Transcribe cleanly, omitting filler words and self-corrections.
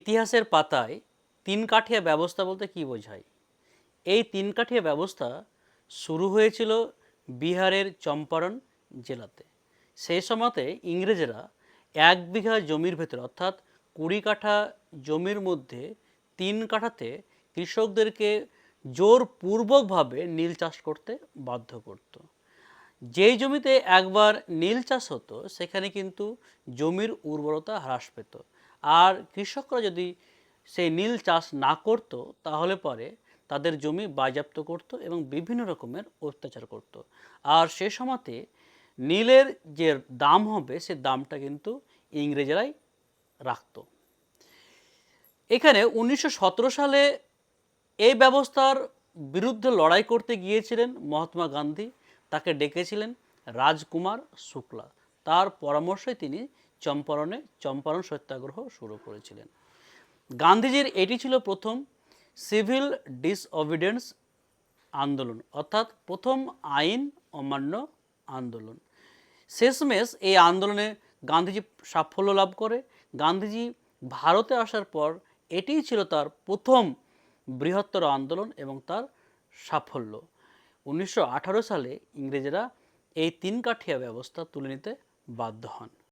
ইতিহাসের পাতায় তিন কাঠিয়া ব্যবস্থা বলতে কী বোঝায়? এই তিন কাঠিয়া ব্যবস্থা শুরু হয়েছিল বিহারের চম্পারণ জেলাতে। সেই সময়তে ইংরেজরা 1 বিঘা জমির ভেতরে অর্থাৎ 20 কাঠা জমির মধ্যে 3 কাঠাতে কৃষকদেরকে জোরপূর্বকভাবে নীল চাষ করতে বাধ্য করত। যেই জমিতে একবার নীল চাষ হতো সেখানে কিন্তু জমির উর্বরতা হ্রাস পেত, আর কৃষকরা যদি সেই নীল চাষ না করত তাহলে পরে তাদের জমি বাজেয়াপ্ত করত এবং বিভিন্ন রকমের অত্যাচার করত। আর সে সময়তে নীলের যে দাম হবে সে দামটা কিন্তু ইংরেজরাই রাখত। এখানে 1917 সালে এই ব্যবস্থার বিরুদ্ধে লড়াই করতে গিয়েছিলেন মহাত্মা গান্ধী। তাকে ডেকেছিলেন রাজকুমার শুক্লা। তার পরামর্শে তিনি চম্পারণ সত্যাগ্রহ শুরু করেছিলেন। গান্ধীজির এটি ছিল প্রথম সিভিল ডিসঅবিডিয়েন্স আন্দোলন, অর্থাৎ প্রথম আইন অমান্য আন্দোলন। শেষমেশ এই আন্দোলনে গান্ধীজি সাফল্য লাভ করে। গান্ধীজি ভারতে আসার পর এটিই ছিল তার প্রথম বৃহত্তর আন্দোলন এবং তার সাফল্য। 1918 সালে ইংরেজরা এই তিন কাঠিয়া ব্যবস্থা তুলে নিতে বাধ্য হন।